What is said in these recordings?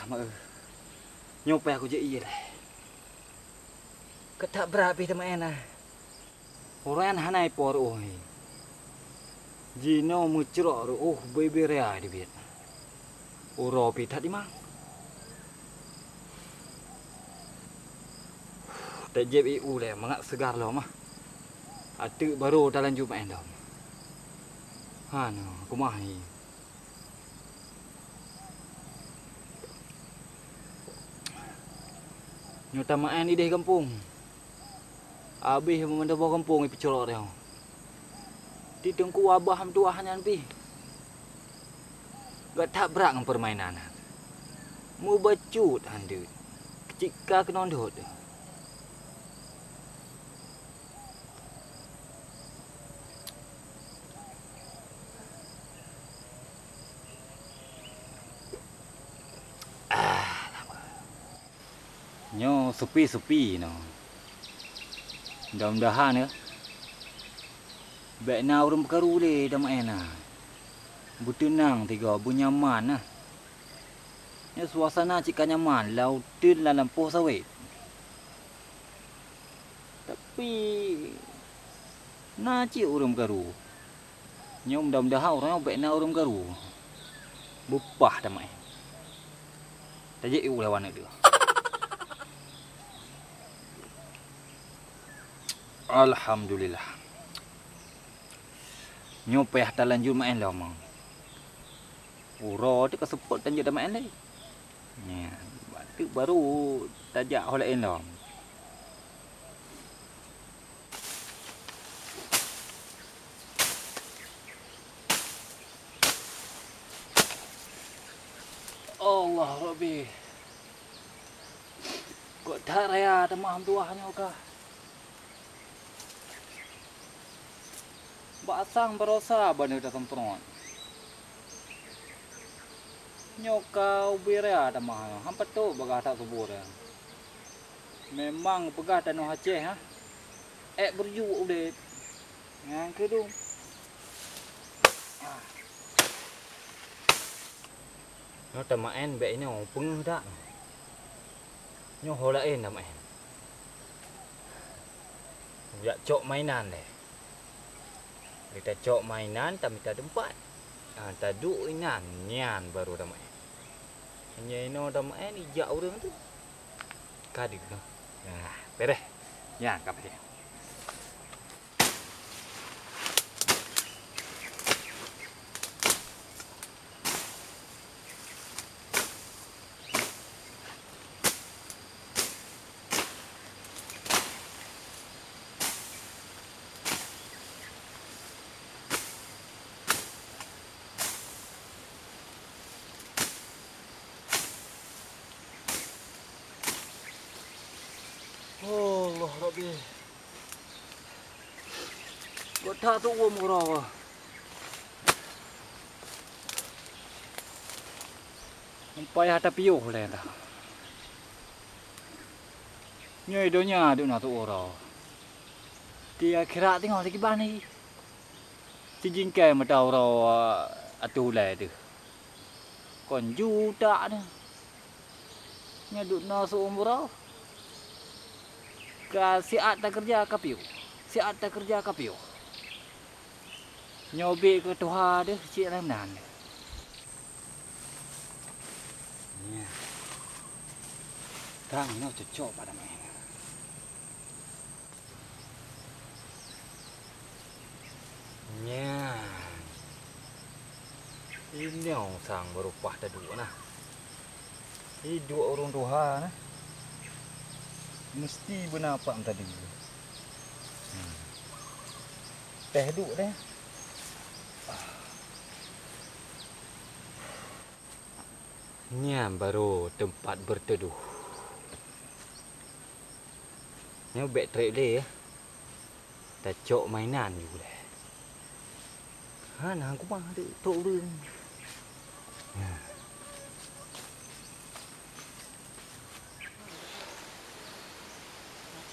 mak. Nyopai aku je iya lah. Ketak berapi teman enak. Orang hanai por oh. Jino mucrok oh bebe rea di biat. Uro pitat di mang. Tak jeb iu le mangak segar lo mah. Atu baru dalam jumpa endam. Hano, aku mah ni. Nyota maan di kampung. Habis memandang bawa kampung ipi colok dia. Di tengku wabah ham tuahan pi. Gak tak berak dengan permainan. Mu bacut handu. Kecika kena ndot. Nyo sepi-sepi no. Mudah-mudahan ya. Baik na orang perkaru le dah maena. Butenang tiga bunyaman nah. Ya suasana cik nyaman, lautin la lampu sawit. Tapi na cik orang perkaru. Nyo mudah-mudahan orang baik na orang perkaru. Bupah dah main. Tajik iu lawan dia. Alhamdulillah. Nyopeh tak lanjut main lah mang. Uro tu keseput lanjut dah main lagi. Ya, batu baru tajak oleh enom. Allah Rabbi. Kok tak raya temah tuahnya kah? Basang berosa bani dah sempron. Nyokau birea dah mah. Hampa tu bagah tak subur. Memang pegah tanu Aceh ha. Berju udah. Yang kedua. Nó tầm anh vậy nó pưng đó. Nó hồ lại nằm anh. Ya cok mainan deh. Kita cok mainan tapi kita tempat. Ta duk inan nyan baru damai. Hanya ino damai ni jauh orang tu. Kadi tu. Nah, beres. Ya, kap dia. Allah Rabbi. Kau tak tu murah. Sampai hata piuh le dah. Nyoi donya duk na tu ora. Dia kira tengok lagi ban ni. Cingkai mata ora atu le tu. Kon juta dah. Nya duk na seumur. Si at tak kerja kapiu. Si at tak kerja kapiu. Nyobi ke tuha dia cik lamnan. Ya. Tang no cocok pada main. Ya. Ini orang sang berupah tadi nah. Ini dua orang tuha nah. Mesti bernapa tadi. Teh duk deh. Ini baru tempat berteduh. Ini beg trip dia ya. Tak cok mainan juga deh. Ha nah aku mah ada tok dia.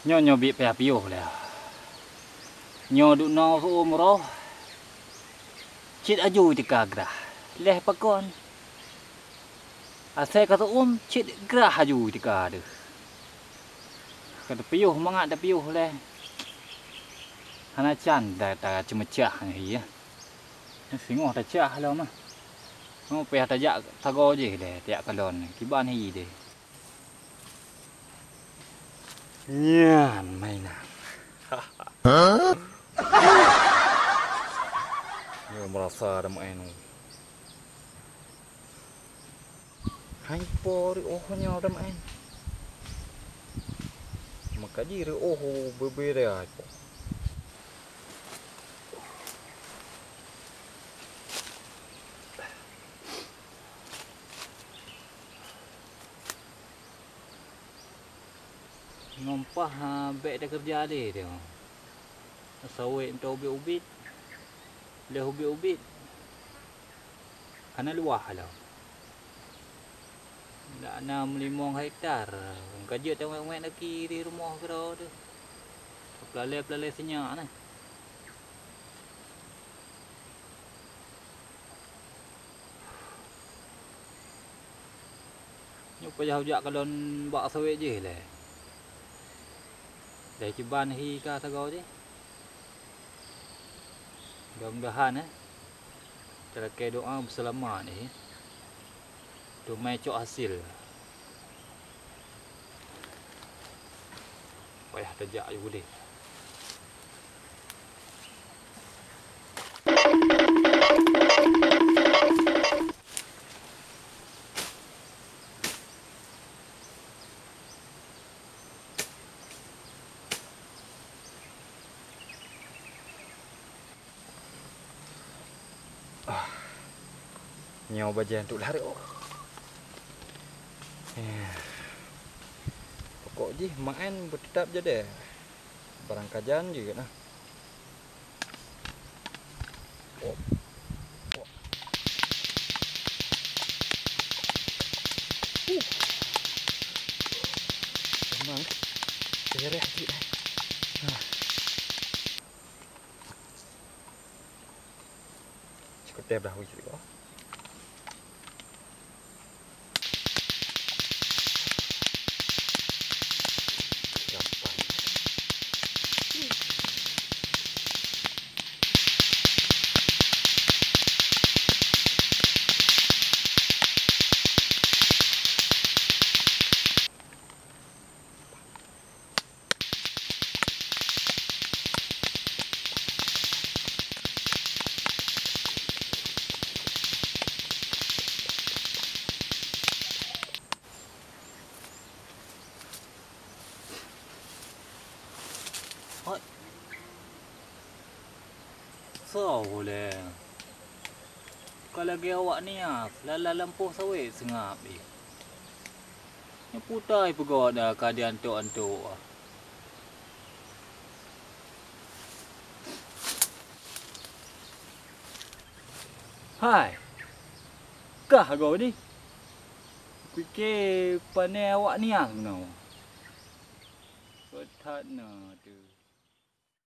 Nyo bi pe apiuh lah. Nyo duk no umroh. Cit aju ti kagrah. Leh pakon. Asal kata cik gerah haju tika ada. Kata piuh mangat dah piuh leh. Hana can dah cemecah ni ya. Singoh dah cah lah mah. Mau peh tajak tago je deh tiak kalon kiban hi deh. Nyan mainan. Ya merasa ada main. Hai por ohnya ada main. Maka diri berbeda apa. Ngompah bek dah kerja dia. Sawit untuk ubit-ubit. Dah ubit-ubit. Kana luah lah. Dah 6-5 hektar. Kerja tengok-tengok lagi di rumah kira tu. Pelalai-pelalai senyak nah. Nyupa jauh-jauh kalau bak sawit je lah. Dah ciban hi ka sagau je. Mudah-mudahan kita ke doa berselamat ni. Tu mai cok hasil. Payah terjak je boleh. Nyawa bajian untuk lari. Pokok je main bertetap je deh. Barang kajian juga nah. Oh. Memang beres je dah. Cukup dah dah wujud kau. So boleh. Kalau lagi awak ni lala lampuh sawit sengap ni. Ni putai pegawai dah keadaan antuk-antuk. Hai. Kah kau ni? Fikir pandai awak ni sebenarnya. Ketat nak.